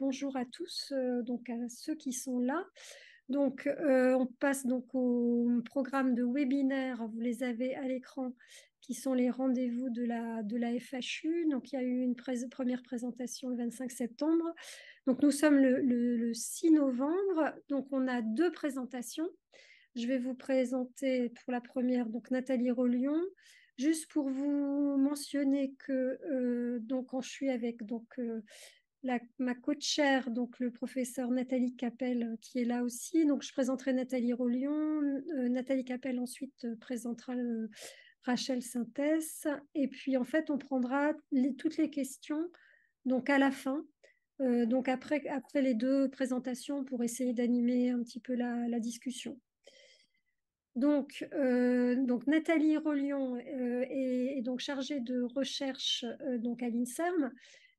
bonjour à tous, donc à ceux qui sont là. Donc, on passe donc au programme de webinaire. Vous les avez à l'écran, qui sont les rendez-vous de la FHU. Donc, il y a eu une première présentation le 25 septembre. Donc, nous sommes le 6 novembre. Donc, on a deux présentations. Je vais vous présenter pour la première, donc Nathalie Rollion. Juste pour vous mentionner que donc quand je suis avec ma co-chair, donc le professeur Nathalie Capel qui est là aussi. Donc je présenterai Nathalie Rollion. Nathalie Capel ensuite présentera Rachel Synthèse. Et puis en fait, on prendra toutes les questions donc à la fin. Donc après les deux présentations pour essayer d'animer un petit peu la discussion. Donc Nathalie Rollion est donc chargée de recherche donc à l'INSERM.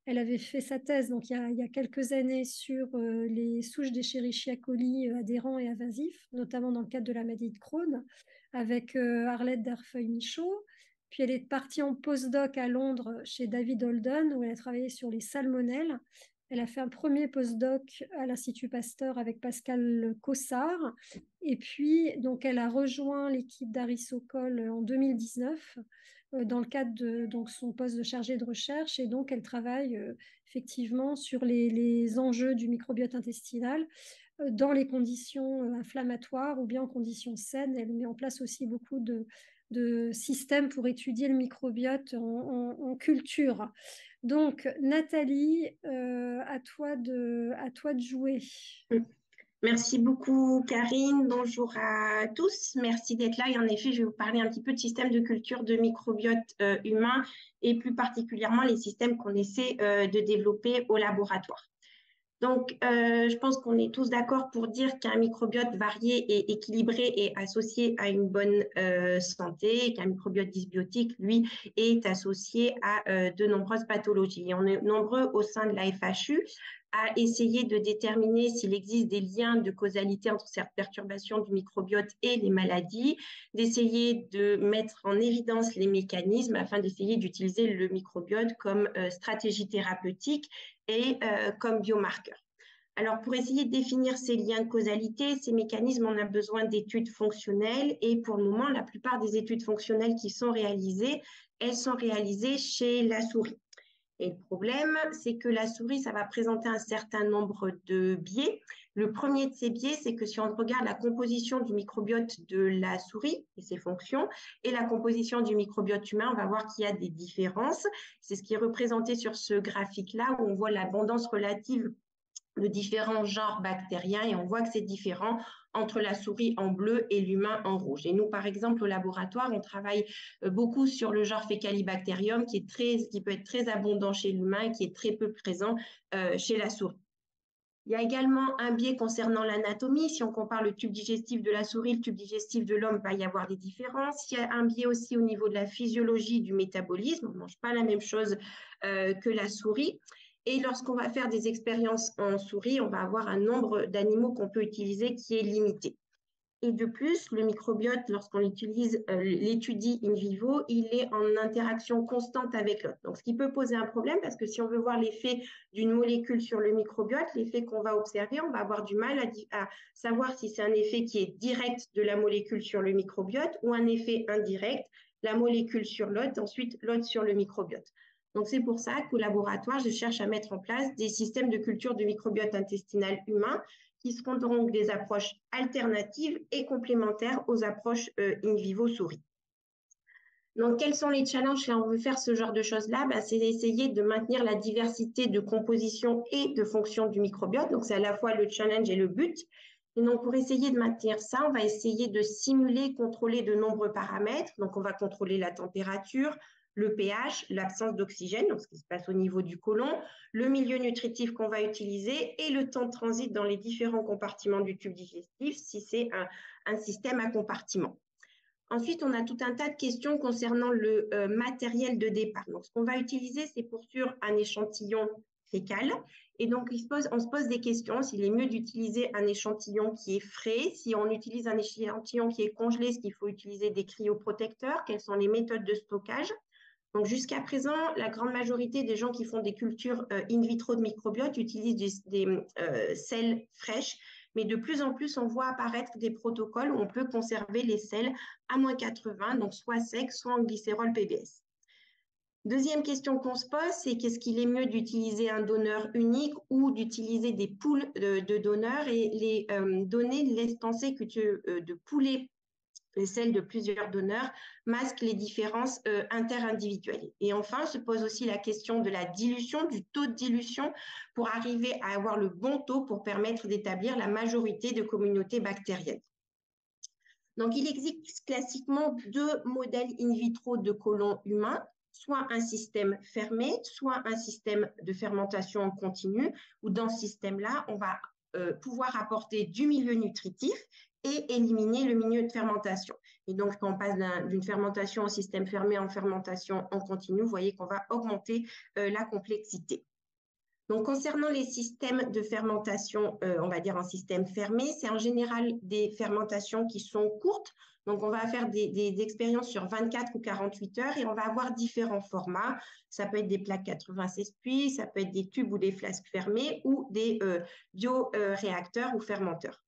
Elle avait fait sa thèse donc il y a quelques années sur les souches d'Escherichia coli adhérents et invasifs, notamment dans le cadre de la maladie de Crohn, avec Arlette Darfeuille-Michaud. Puis elle est partie en postdoc à Londres chez David Holden, où elle a travaillé sur les salmonelles. Elle a fait un premier postdoc à l'Institut Pasteur avec Pascal Cossard. Et puis, donc, elle a rejoint l'équipe d'Harry Sokol en 2019 dans le cadre de donc, son poste de chargée de recherche. Et donc, elle travaille effectivement sur les enjeux du microbiote intestinal dans les conditions inflammatoires ou bien en conditions saines. Elle met en place aussi beaucoup de systèmes pour étudier le microbiote en culture. Donc, Nathalie, à toi de jouer. Merci beaucoup, Karine. Bonjour à tous. Merci d'être là. Et en effet, je vais vous parler un petit peu de système de culture de microbiote humain et plus particulièrement les systèmes qu'on essaie de développer au laboratoire. Donc, je pense qu'on est tous d'accord pour dire qu'un microbiote varié et équilibré est associé à une bonne santé et qu'un microbiote dysbiotique, lui, est associé à de nombreuses pathologies. Et on est nombreux au sein de la FHU à essayer de déterminer s'il existe des liens de causalité entre cette perturbation du microbiote et les maladies, d'essayer de mettre en évidence les mécanismes afin d'essayer d'utiliser le microbiote comme stratégie thérapeutique et comme biomarqueur. Alors, pour essayer de définir ces liens de causalité, ces mécanismes, on a besoin d'études fonctionnelles et pour le moment, la plupart des études fonctionnelles qui sont réalisées, elles sont réalisées chez la souris. Et le problème, c'est que la souris, ça va présenter un certain nombre de biais. Le premier de ces biais, c'est que si on regarde la composition du microbiote de la souris et ses fonctions, et la composition du microbiote humain, on va voir qu'il y a des différences. C'est ce qui est représenté sur ce graphique-là, où on voit l'abondance relative de différents genres bactériens et on voit que c'est différent entre la souris en bleu et l'humain en rouge. Et nous, par exemple, au laboratoire, on travaille beaucoup sur le genre Faecalibacterium qui peut être très abondant chez l'humain et qui est très peu présent chez la souris. Il y a également un biais concernant l'anatomie. Si on compare le tube digestif de la souris, le tube digestif de l'homme, il va y avoir des différences. Il y a un biais aussi au niveau de la physiologie du métabolisme. On ne mange pas la même chose que la souris. Et lorsqu'on va faire des expériences en souris, on va avoir un nombre d'animaux qu'on peut utiliser qui est limité. Et de plus, le microbiote, lorsqu'on l'étudie in vivo, il est en interaction constante avec l'autre. Donc, ce qui peut poser un problème, parce que si on veut voir l'effet d'une molécule sur le microbiote, l'effet qu'on va observer, on va avoir du mal à savoir si c'est un effet qui est direct de la molécule sur le microbiote ou un effet indirect, la molécule sur l'autre, ensuite l'autre sur le microbiote. Donc, c'est pour ça qu'au laboratoire, je cherche à mettre en place des systèmes de culture du microbiote intestinal humain qui seront donc des approches alternatives et complémentaires aux approches in vivo souris. Donc, quels sont les challenges si on veut faire ce genre de choses-là? C'est d'essayer de maintenir la diversité de composition et de fonction du microbiote. Donc, c'est à la fois le challenge et le but. Et donc, pour essayer de maintenir ça, on va essayer de simuler, contrôler de nombreux paramètres. Donc, on va contrôler la température, le pH, l'absence d'oxygène, donc ce qui se passe au niveau du côlon, le milieu nutritif qu'on va utiliser et le temps de transit dans les différents compartiments du tube digestif si c'est un système à compartiments. Ensuite, on a tout un tas de questions concernant le matériel de départ. Donc, ce qu'on va utiliser, c'est pour sûr un échantillon fécal. Et donc, on se pose des questions s'il est mieux d'utiliser un échantillon qui est frais, si on utilise un échantillon qui est congelé, est-ce qu'il faut utiliser des cryoprotecteurs, quelles sont les méthodes de stockage. Donc, jusqu'à présent, la grande majorité des gens qui font des cultures in vitro de microbiote utilisent des selles fraîches, mais de plus en plus, on voit apparaître des protocoles où on peut conserver les selles à moins 80, donc soit sec, soit en glycérol PBS. Deuxième question qu'on se pose, c'est qu'est-ce qu'il est mieux d'utiliser un donneur unique ou d'utiliser des poules de donneurs, et les données laissent penser que de pouler les selles de plusieurs donneurs masquent les différences interindividuelles. Et enfin, se pose aussi la question de la dilution, du taux de dilution, pour arriver à avoir le bon taux pour permettre d'établir la majorité de communautés bactériennes. Donc, il existe classiquement deux modèles in vitro de côlons humains, soit un système fermé, soit un système de fermentation en continu, où dans ce système-là, on va pouvoir apporter du milieu nutritif et éliminer le milieu de fermentation. Et donc, quand on passe d'une fermentation au système fermé en fermentation en continu, vous voyez qu'on va augmenter la complexité. Donc, concernant les systèmes de fermentation, on va dire en système fermé, c'est en général des fermentations qui sont courtes. Donc, on va faire des expériences sur 24 ou 48 heures et on va avoir différents formats. Ça peut être des plaques 96 puits, ça peut être des tubes ou des flasques fermées ou des bioréacteurs ou fermenteurs.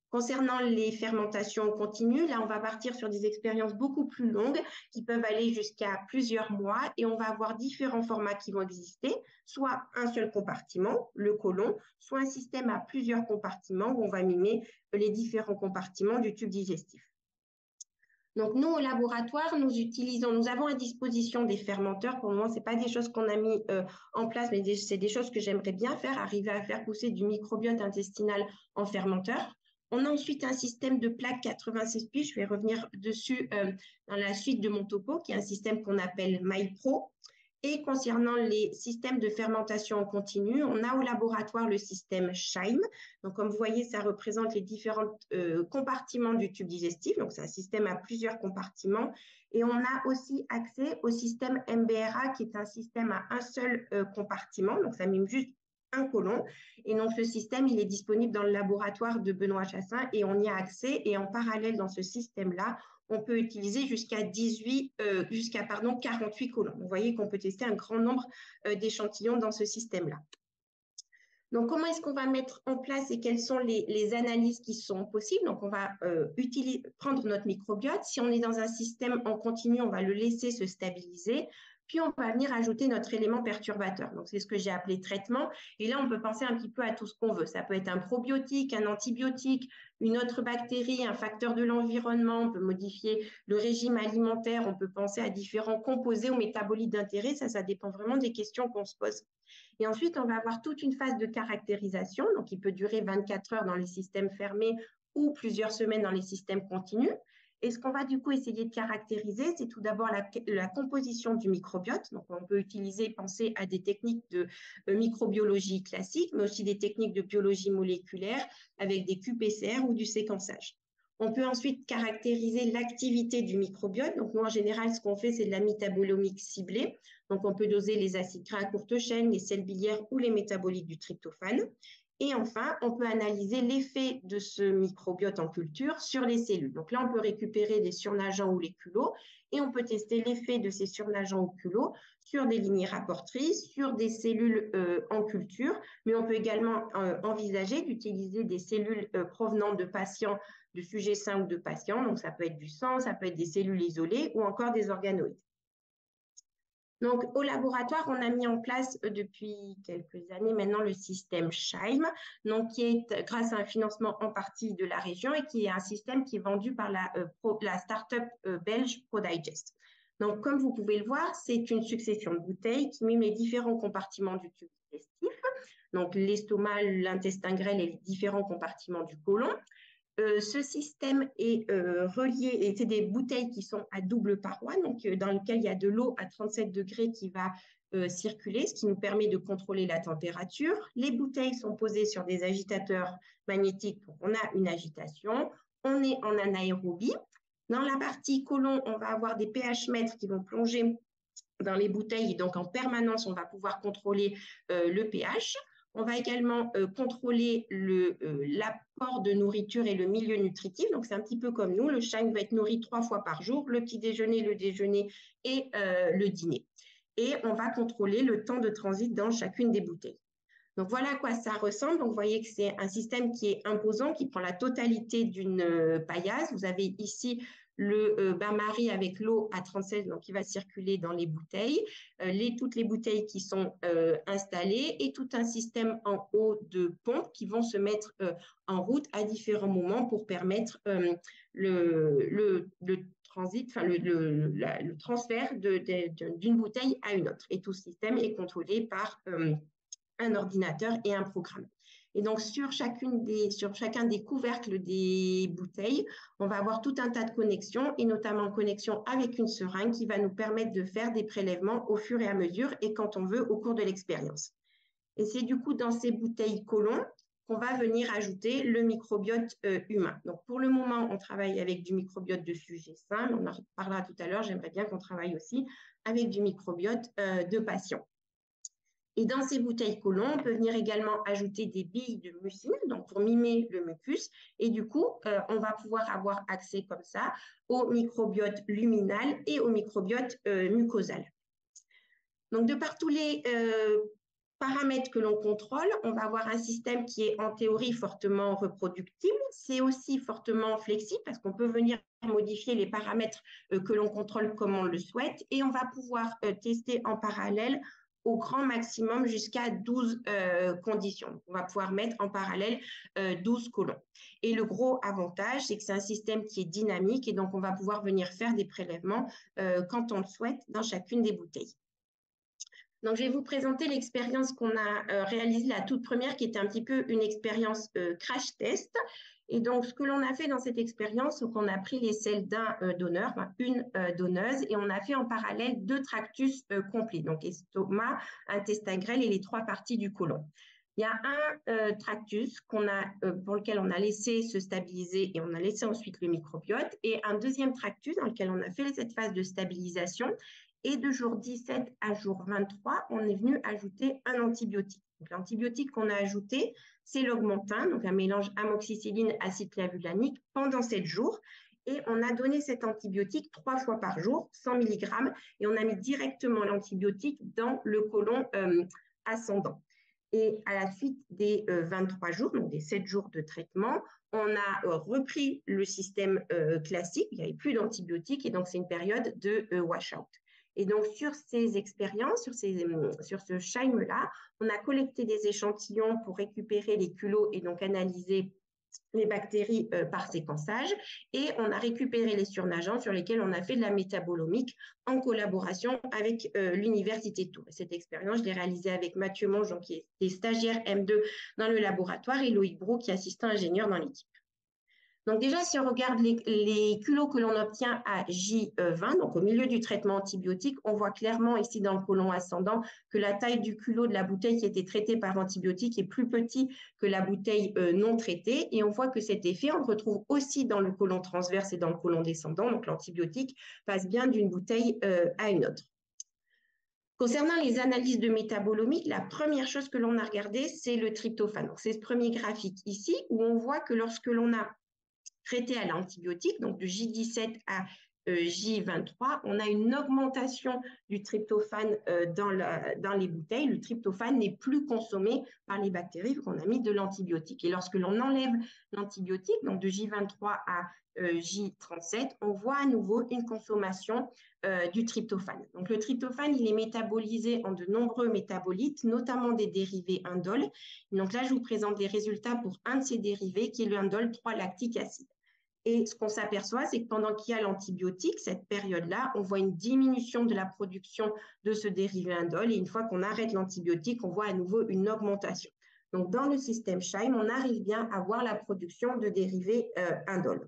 Concernant les fermentations continues, là, on va partir sur des expériences beaucoup plus longues qui peuvent aller jusqu'à plusieurs mois et on va avoir différents formats qui vont exister, soit un seul compartiment, le côlon, soit un système à plusieurs compartiments où on va mimer les différents compartiments du tube digestif. Donc, nous, au laboratoire, nous avons à disposition des fermenteurs. Pour le moment, ce n'est pas des choses qu'on a mis en place, mais c'est des choses que j'aimerais bien faire, arriver à faire pousser du microbiote intestinal en fermenteur. On a ensuite un système de plaques 96 puits, je vais revenir dessus dans la suite de mon topo, qui est un système qu'on appelle MyPro. Et concernant les systèmes de fermentation en continu, on a au laboratoire le système Scheim. Donc, comme vous voyez, ça représente les différents compartiments du tube digestif. Donc, c'est un système à plusieurs compartiments. Et on a aussi accès au système MBRA, qui est un système à un seul compartiment. Donc, ça mime juste un côlon. Et donc, ce système, il est disponible dans le laboratoire de Benoît Chassin et on y a accès. Et en parallèle, dans ce système-là, on peut utiliser jusqu'à 48 côlons. Vous voyez qu'on peut tester un grand nombre d'échantillons dans ce système-là. Donc, comment est-ce qu'on va mettre en place et quelles sont les analyses qui sont possibles? Donc, on va prendre notre microbiote. Si on est dans un système en continu, on va le laisser se stabiliser. Puis, on va venir ajouter notre élément perturbateur. Donc, c'est ce que j'ai appelé traitement. Et là, on peut penser un petit peu à tout ce qu'on veut. Ça peut être un probiotique, un antibiotique, une autre bactérie, un facteur de l'environnement. On peut modifier le régime alimentaire. On peut penser à différents composés ou métabolites d'intérêt. Ça dépend vraiment des questions qu'on se pose. Et ensuite, on va avoir toute une phase de caractérisation, donc qui peut durer 24 heures dans les systèmes fermés ou plusieurs semaines dans les systèmes continus. Et ce qu'on va du coup essayer de caractériser, c'est tout d'abord la composition du microbiote. Donc, on peut penser à des techniques de microbiologie classique, mais aussi des techniques de biologie moléculaire avec des qPCR ou du séquençage. On peut ensuite caractériser l'activité du microbiote. Donc, nous, en général, ce qu'on fait, c'est de la métabolomique ciblée. Donc, on peut doser les acides gras à courte chaîne, les sels biliaires ou les métabolites du tryptophane. Et enfin, on peut analyser l'effet de ce microbiote en culture sur les cellules. Donc là, on peut récupérer des surnageants ou les culots et on peut tester l'effet de ces surnageants ou culots sur des lignées rapportrices, sur des cellules en culture, mais on peut également envisager d'utiliser des cellules provenant de patients, de sujets sains ou de patients. Donc ça peut être du sang, ça peut être des cellules isolées ou encore des organoïdes. Donc, au laboratoire, on a mis en place depuis quelques années maintenant le système Scheim, donc qui est grâce à un financement en partie de la région et qui est un système qui est vendu par la start-up belge ProDigest. Donc, comme vous pouvez le voir, c'est une succession de bouteilles qui miment les différents compartiments du tube digestif, donc l'estomac, l'intestin grêle et les différents compartiments du côlon. Ce système est relié, et c'est des bouteilles qui sont à double paroi, donc dans lesquelles il y a de l'eau à 37 degrés qui va circuler, ce qui nous permet de contrôler la température. Les bouteilles sont posées sur des agitateurs magnétiques, donc on a une agitation, on est en anaérobie. Dans la partie côlon, on va avoir des pH mètres qui vont plonger dans les bouteilles, et donc en permanence, on va pouvoir contrôler le pH. On va également contrôler l'apport de nourriture et le milieu nutritif. Donc, c'est un petit peu comme nous. Le Shime va être nourri 3 fois par jour, le petit déjeuner, le déjeuner et le dîner. Et on va contrôler le temps de transit dans chacune des bouteilles. Donc, voilà à quoi ça ressemble. Donc, vous voyez que c'est un système qui est imposant, qui prend la totalité d'une paillasse. Vous avez ici le bain-marie avec l'eau à 36, donc qui va circuler dans les bouteilles, toutes les bouteilles qui sont installées et tout un système en haut de pompe qui vont se mettre en route à différents moments pour permettre le transit, enfin le transfert d'une bouteille à une autre. Et tout ce système est contrôlé par un ordinateur et un programme. Et donc, sur chacun des couvercles des bouteilles, on va avoir tout un tas de connexions, et notamment connexion avec une seringue qui va nous permettre de faire des prélèvements au fur et à mesure et quand on veut au cours de l'expérience. Et c'est du coup dans ces bouteilles colons qu'on va venir ajouter le microbiote humain. Donc, pour le moment, on travaille avec du microbiote de sujets sains, on en reparlera tout à l'heure, j'aimerais bien qu'on travaille aussi avec du microbiote de patients. Et dans ces bouteilles colons, on peut venir également ajouter des billes de mucine, donc pour mimer le mucus. Et du coup, on va pouvoir avoir accès comme ça au microbiote luminal et au microbiote mucosal. Donc, de par tous les paramètres que l'on contrôle, on va avoir un système qui est en théorie fortement reproductible. C'est aussi fortement flexible parce qu'on peut venir modifier les paramètres que l'on contrôle comme on le souhaite. Et on va pouvoir tester en parallèle au grand maximum jusqu'à 12 conditions. On va pouvoir mettre en parallèle 12 colons. Et le gros avantage, c'est que c'est un système qui est dynamique et donc on va pouvoir venir faire des prélèvements quand on le souhaite dans chacune des bouteilles. Donc, je vais vous présenter l'expérience qu'on a réalisée, la toute première, qui était un petit peu une expérience crash test. Et donc, ce que l'on a fait dans cette expérience, c'est qu'on a pris les selles d'un donneur, une donneuse, et on a fait en parallèle 2 tractus complets, donc estomac, intestin grêle et les 3 parties du côlon. Il y a un tractus pour lequel on a laissé se stabiliser et on a laissé ensuite le microbiote, et un deuxième tractus dans lequel on a fait cette phase de stabilisation. Et de jour 17 à jour 23, on est venu ajouter un antibiotique. L'antibiotique qu'on a ajouté, c'est l'augmentin, donc un mélange amoxicilline, acide clavulanique, pendant 7 jours. Et on a donné cet antibiotique 3 fois par jour, 100 mg, et on a mis directement l'antibiotique dans le côlon ascendant. Et à la suite des 23 jours, donc des 7 jours de traitement, on a repris le système classique, il n'y avait plus d'antibiotiques, et donc c'est une période de washout. Et donc, sur ces expériences, sur ce Shime-là, on a collecté des échantillons pour récupérer les culots et donc analyser les bactéries par séquençage. Et on a récupéré les surnageants sur lesquels on a fait de la métabolomique en collaboration avec l'Université de Tours. Cette expérience, je l'ai réalisée avec Mathieu Monge, qui est stagiaire M2 dans le laboratoire, et Loïc Brou, qui est assistant ingénieur dans l'équipe. Donc déjà, si on regarde les culots que l'on obtient à J20, donc au milieu du traitement antibiotique, on voit clairement ici dans le côlon ascendant que la taille du culot de la bouteille qui a été traitée par antibiotique est plus petit que la bouteille non traitée. Et on voit que cet effet, on le retrouve aussi dans le côlon transverse et dans le côlon descendant. Donc l'antibiotique passe bien d'une bouteille à une autre. Concernant les analyses de métabolomie, la première chose que l'on a regardée, c'est le tryptophane. C'est ce premier graphique ici où on voit que lorsque l'on a traité à l'antibiotique, donc de J17 à J23, on a une augmentation du tryptophane dans les bouteilles. Le tryptophane n'est plus consommé par les bactéries qu'on a mis de l'antibiotique. Et lorsque l'on enlève l'antibiotique, donc de J23 à J37, on voit à nouveau une consommation du tryptophane. Donc le tryptophane, il est métabolisé en de nombreux métabolites, notamment des dérivés indoles. Donc là, je vous présente les résultats pour un de ces dérivés, qui est le indole 3-lactique acide. Et ce qu'on s'aperçoit, c'est que pendant qu'il y a l'antibiotique, cette période-là, on voit une diminution de la production de ce dérivé indole. Et une fois qu'on arrête l'antibiotique, on voit à nouveau une augmentation. Donc, dans le système Shime, on arrive bien à voir la production de dérivés indoles.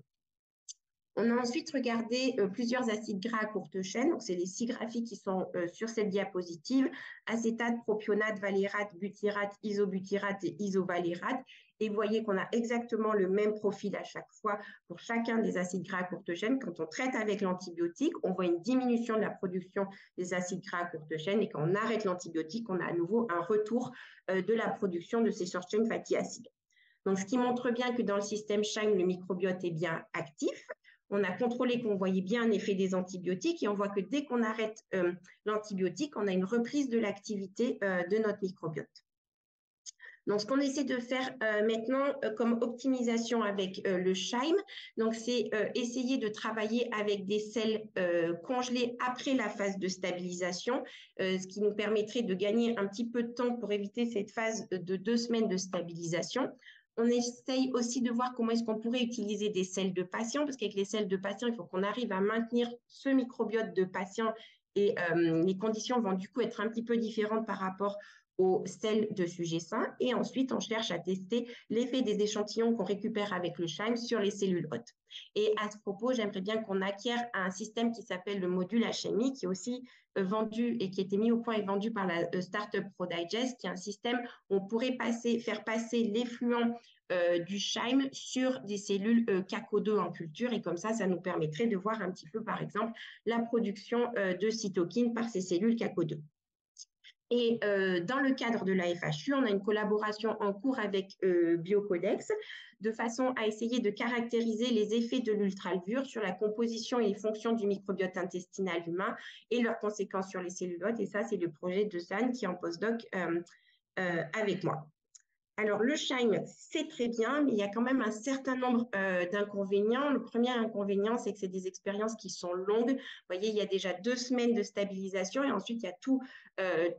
On a ensuite regardé plusieurs acides gras à courte chaîne. Donc, c'est les 6 graphiques qui sont sur cette diapositive. Acétate, propionate, valérate, butyrate, isobutyrate et isovalérate. Et vous voyez qu'on a exactement le même profil à chaque fois pour chacun des acides gras à courte chaîne. Quand on traite avec l'antibiotique, on voit une diminution de la production des acides gras à courte chaîne. Et quand on arrête l'antibiotique, on a à nouveau un retour de la production de ces short chain fatty acides. Donc, ce qui montre bien que dans le système Shine, le microbiote est bien actif. On a contrôlé qu'on voyait bien un effet des antibiotiques et on voit que dès qu'on arrête l'antibiotique, on a une reprise de l'activité de notre microbiote. Donc, ce qu'on essaie de faire maintenant comme optimisation avec le Shine, donc c'est essayer de travailler avec des sels congelés après la phase de stabilisation, ce qui nous permettrait de gagner un petit peu de temps pour éviter cette phase de 2 semaines de stabilisation. On essaye aussi de voir comment est-ce qu'on pourrait utiliser des sels de patient, parce qu'avec les sels de patient, il faut qu'on arrive à maintenir ce microbiote de patient et les conditions vont du coup être un petit peu différentes par rapport aux sels de sujets sains. Et ensuite, on cherche à tester l'effet des échantillons qu'on récupère avec le Shine sur les cellules hôtes. Et à ce propos, j'aimerais bien qu'on acquiert un système qui s'appelle le module HMI, qui est aussi vendu et qui a été mis au point et vendu par la startup ProDigest, qui est un système où on pourrait faire passer l'effluent du Shine sur des cellules CACO2 en culture. Et comme ça nous permettrait de voir un petit peu, par exemple, la production de cytokines par ces cellules CACO2. Et dans le cadre de la FHU, on a une collaboration en cours avec Biocodex de façon à essayer de caractériser les effets de l'ultralevure sur la composition et les fonctions du microbiote intestinal humain et leurs conséquences sur les cellules hôtes. Et ça, c'est le projet de San qui est en postdoc avec moi. Alors, le Shine, c'est très bien, mais il y a quand même un certain nombre d'inconvénients. Le premier inconvénient, c'est que c'est des expériences qui sont longues. Vous voyez, il y a déjà 2 semaines de stabilisation et ensuite, il y a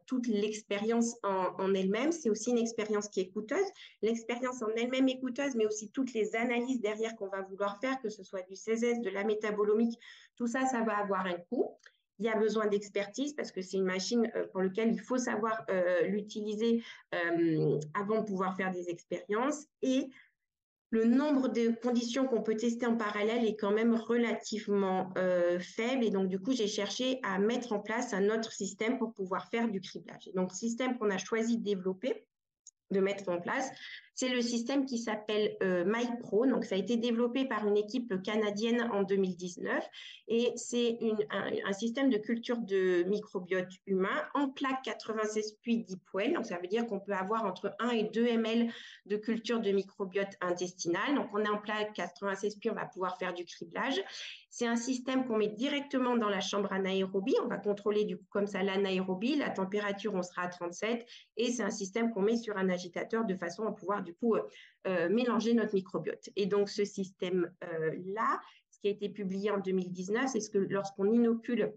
toute l'expérience en elle-même. C'est aussi une expérience qui est coûteuse. L'expérience en elle-même est coûteuse, mais aussi toutes les analyses derrière qu'on va vouloir faire, que ce soit du CESES, de la métabolomique, tout ça, ça va avoir un coût. Il y a besoin d'expertise parce que c'est une machine pour laquelle il faut savoir l'utiliser avant de pouvoir faire des expériences. Et le nombre de conditions qu'on peut tester en parallèle est quand même relativement faible. Et donc, du coup, j'ai cherché à mettre en place un autre système pour pouvoir faire du criblage. Et donc, le système qu'on a choisi de développer, de mettre en place, c'est le système qui s'appelle MyPro. Donc, ça a été développé par une équipe canadienne en 2019 et c'est un système de culture de microbiote humain en plaque 96 puits deep well. Donc, ça veut dire qu'on peut avoir entre 1 et 2 ml de culture de microbiote intestinal. Donc, on est en plaque 96 puits, on va pouvoir faire du criblage. C'est un système qu'on met directement dans la chambre anaérobie. On va contrôler du coup comme ça l'anaérobie. La température, on sera à 37 et c'est un système qu'on met sur un agitateur de façon à pouvoir du coup mélanger notre microbiote. Et donc ce système-là, ce qui a été publié en 2019, c'est que lorsqu'on inocule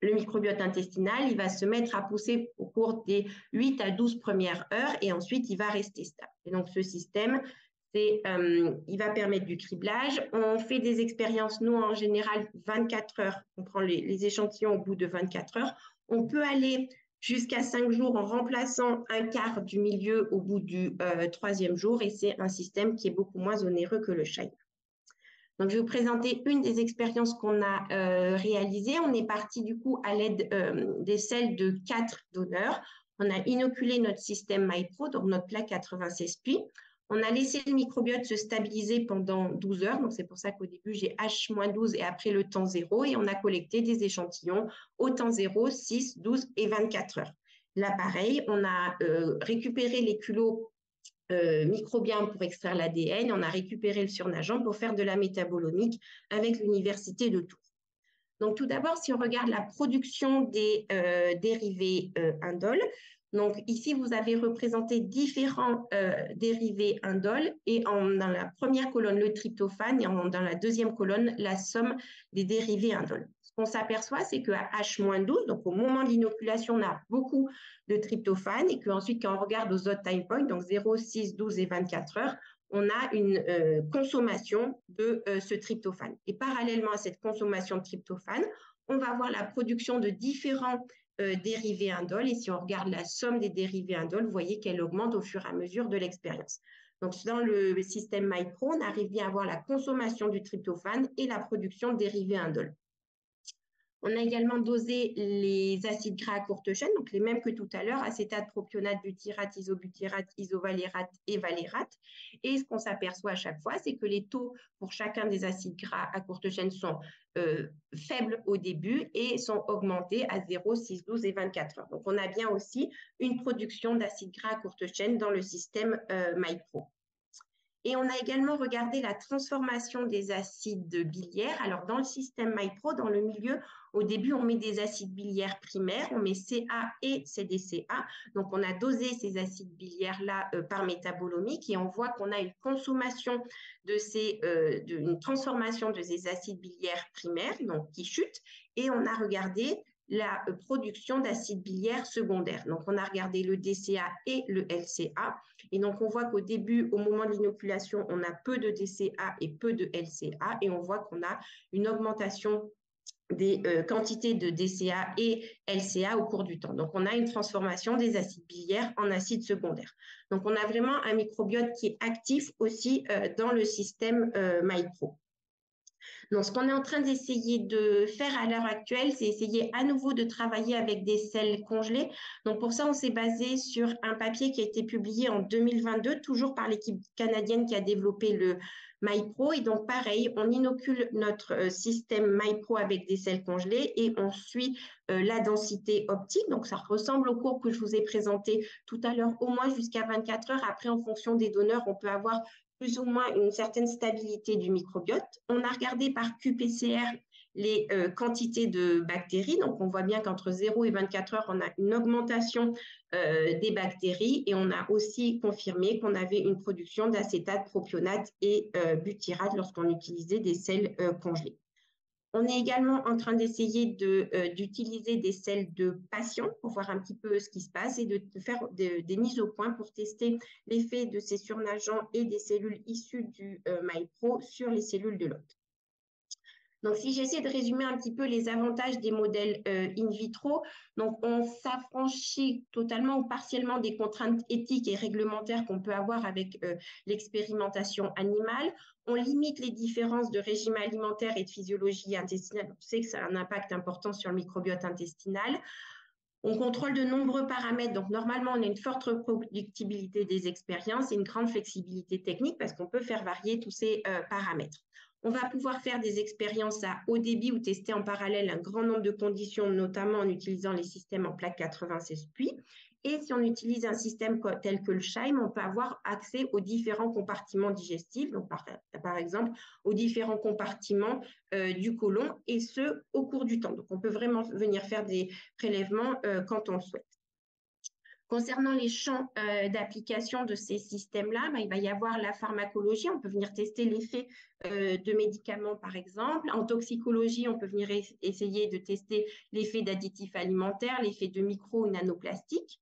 le microbiote intestinal, il va se mettre à pousser au cours des 8 à 12 premières heures et ensuite il va rester stable. Et donc ce système, il va permettre du criblage. On fait des expériences, nous en général 24 heures, on prend les échantillons au bout de 24 heures. On peut aller jusqu'à 5 jours en remplaçant un quart du milieu au bout du 3e jour et c'est un système qui est beaucoup moins onéreux que le Shine. Donc, je vais vous présenter une des expériences qu'on a réalisées. On est parti du coup à l'aide des selles de 4 donneurs. On a inoculé notre système MyPro, donc notre plaque 96 pi. On a laissé le microbiote se stabiliser pendant 12 heures. Donc, c'est pour ça qu'au début, j'ai H-12 et après le temps 0. Et on a collecté des échantillons au temps 0, 6, 12 et 24 heures. Là, pareil, on a récupéré les culots microbiomes pour extraire l'ADN. On a récupéré le surnageant pour faire de la métabolomique avec l'université de Tours. Donc, tout d'abord, si on regarde la production des dérivés indoles, donc ici, vous avez représenté différents dérivés indoles et dans la première colonne, le tryptophane et dans la deuxième colonne, la somme des dérivés indoles. Ce qu'on s'aperçoit, c'est qu'à H-12, donc au moment de l'inoculation, on a beaucoup de tryptophane et qu'ensuite, quand on regarde aux autres time points, donc 0, 6, 12 et 24 heures, on a une consommation de ce tryptophane. Et parallèlement à cette consommation de tryptophane, on va avoir la production de différents dérivés indoles. Et si on regarde la somme des dérivés indoles, vous voyez qu'elle augmente au fur et à mesure de l'expérience. Donc, dans le système MyPro, on arrive bien à avoir la consommation du tryptophane et la production de dérivés indoles. On a également dosé les acides gras à courte chaîne, donc les mêmes que tout à l'heure, acétate, propionate, butyrate, isobutyrate, isovalérate et valérate. Et ce qu'on s'aperçoit à chaque fois, c'est que les taux pour chacun des acides gras à courte chaîne sont faibles au début et sont augmentés à 0, 6, 12 et 24 heures. Donc, on a bien aussi une production d'acides gras à courte chaîne dans le système MyPro. Et on a également regardé la transformation des acides biliaires. Alors, dans le système MyPro, dans le milieu, au début, on met des acides biliaires primaires, on met Ca et CDCA. Donc, on a dosé ces acides biliaires-là par métabolomique et on voit qu'on a une consommation une transformation de ces acides biliaires primaires, donc qui chutent, et on a regardé la production d'acides biliaires secondaires. Donc, on a regardé le DCA et le LCA. Et donc, on voit qu'au début, au moment de l'inoculation, on a peu de DCA et peu de LCA. Et on voit qu'on a une augmentation des quantités de DCA et LCA au cours du temps. Donc, on a une transformation des acides biliaires en acides secondaires. Donc, on a vraiment un microbiote qui est actif aussi dans le système MyPro. Donc, ce qu'on est en train d'essayer de faire à l'heure actuelle, c'est essayer à nouveau de travailler avec des sels congelés. Donc, pour ça, on s'est basé sur un papier qui a été publié en 2022, toujours par l'équipe canadienne qui a développé le MyPro. Et donc, pareil, on inocule notre système MyPro avec des sels congelés et on suit la densité optique. Donc, ça ressemble au cours que je vous ai présenté tout à l'heure, au moins jusqu'à 24 heures. Après, en fonction des donneurs, on peut avoir plus ou moins une certaine stabilité du microbiote. On a regardé par qPCR les quantités de bactéries. Donc, on voit bien qu'entre 0 et 24 heures, on a une augmentation des bactéries et on a aussi confirmé qu'on avait une production d'acétate, propionate et butyrate lorsqu'on utilisait des sels congelés. On est également en train d'essayer d'utiliser des sels de patients pour voir un petit peu ce qui se passe et de faire des mises au point pour tester l'effet de ces surnageants et des cellules issues du MyPro sur les cellules de l'hôte. Donc, si j'essaie de résumer un petit peu les avantages des modèles in vitro, donc on s'affranchit totalement ou partiellement des contraintes éthiques et réglementaires qu'on peut avoir avec l'expérimentation animale. On limite les différences de régime alimentaire et de physiologie intestinale. On sait que ça a un impact important sur le microbiote intestinal. On contrôle de nombreux paramètres. Donc, normalement, on a une forte reproductibilité des expériences et une grande flexibilité technique parce qu'on peut faire varier tous ces paramètres. On va pouvoir faire des expériences à haut débit ou tester en parallèle un grand nombre de conditions, notamment en utilisant les systèmes en plaque 96 puits. Et si on utilise un système tel que le Scheim, on peut avoir accès aux différents compartiments digestifs, donc par exemple aux différents compartiments du côlon, et ce, au cours du temps. Donc, on peut vraiment venir faire des prélèvements quand on le souhaite. Concernant les champs d'application de ces systèmes-là, il va y avoir la pharmacologie. On peut venir tester l'effet de médicaments, par exemple. En toxicologie, on peut venir essayer de tester l'effet d'additifs alimentaires, l'effet de micro ou nanoplastiques.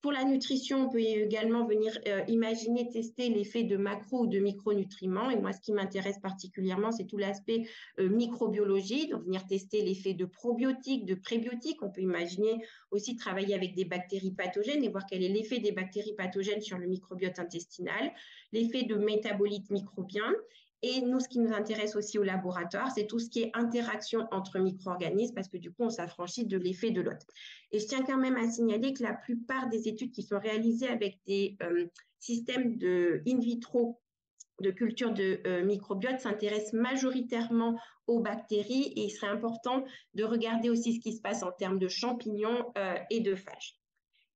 Pour la nutrition, on peut également venir imaginer tester l'effet de macro ou de micronutriments. Et moi, ce qui m'intéresse particulièrement, c'est tout l'aspect microbiologie, donc venir tester l'effet de probiotiques, de prébiotiques. On peut imaginer aussi travailler avec des bactéries pathogènes et voir quel est l'effet des bactéries pathogènes sur le microbiote intestinal, l'effet de métabolites microbiens. Et nous, ce qui nous intéresse aussi au laboratoire, c'est tout ce qui est interaction entre micro-organismes, parce que du coup, on s'affranchit de l'effet de l'hôte. Et je tiens quand même à signaler que la plupart des études qui sont réalisées avec des systèmes in vitro de culture de microbiote s'intéressent majoritairement aux bactéries et il serait important de regarder aussi ce qui se passe en termes de champignons et de phages.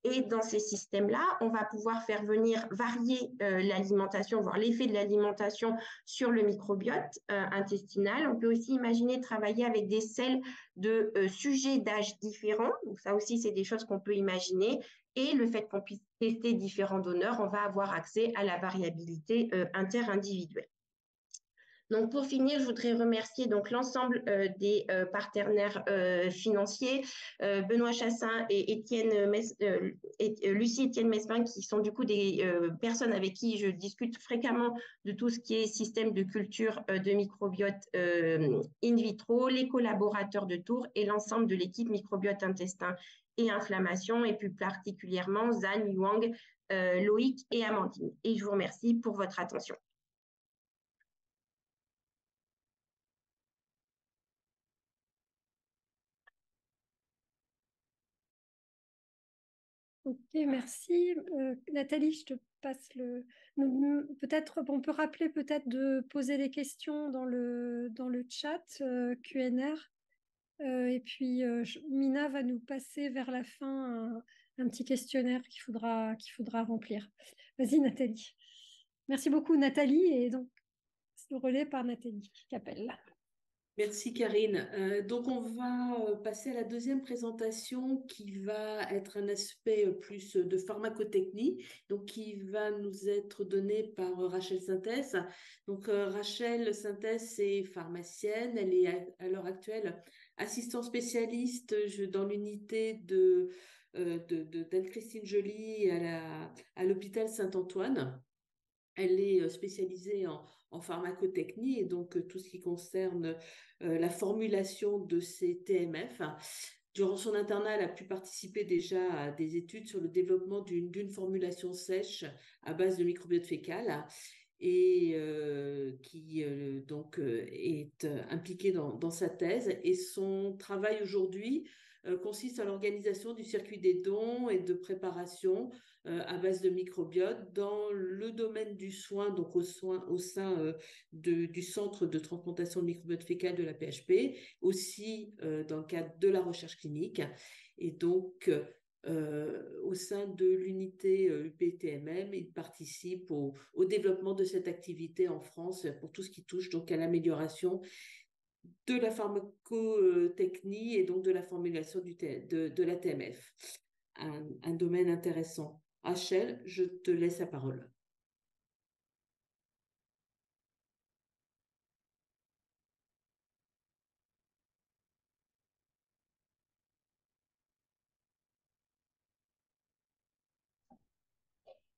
Et dans ces systèmes-là, on va pouvoir faire venir varier l'alimentation, voir l'effet de l'alimentation sur le microbiote intestinal. On peut aussi imaginer travailler avec des sels de sujets d'âge différents. Donc ça aussi, c'est des choses qu'on peut imaginer. Et le fait qu'on puisse tester différents donneurs, on va avoir accès à la variabilité interindividuelle. Donc, pour finir, je voudrais remercier donc l'ensemble des partenaires financiers, Benoît Chassin et Lucie Etienne Mespin, qui sont du coup des personnes avec qui je discute fréquemment de tout ce qui est système de culture de microbiote in vitro, les collaborateurs de Tours et l'ensemble de l'équipe microbiote intestin et inflammation, et plus particulièrement Zan, Yuang, Loïc et Amandine. Et je vous remercie pour votre attention. Ok, merci. Nathalie, je te passe le... Peut-être, on peut rappeler peut-être de poser des questions dans le chat QNR. Et puis, Mina va nous passer vers la fin un petit questionnaire qu'il faudra remplir. Vas-y, Nathalie. Merci beaucoup Nathalie, et donc le relais par Nathalie Capel. Merci Karine. Donc on va passer à la deuxième présentation qui va être un aspect plus de pharmacotechnie, donc qui va nous être donné par Rachel Synthès. Donc Rachel Synthès est pharmacienne, elle est à l'heure actuelle assistante spécialiste dans l'unité d'Anne-Christine Joly à l'hôpital Saint-Antoine. Elle est spécialisée en pharmacotechnie et donc tout ce qui concerne la formulation de ces TMF. Durant son internat, elle a pu participer déjà à des études sur le développement d'une formulation sèche à base de microbiote fécal et qui est impliquée dans sa thèse. Et son travail aujourd'hui consiste à l'organisation du circuit des dons et de préparation à base de microbiote dans le domaine du soin, donc au sein du centre de transplantation de microbiote fécal de la PHP, aussi dans le cadre de la recherche clinique. Et donc, au sein de l'unité UPTMM, il participe au développement de cette activité en France pour tout ce qui touche donc à l'amélioration de la pharmacotechnie et donc de la formulation de la TMF. Un domaine intéressant. Rachel, je te laisse la parole.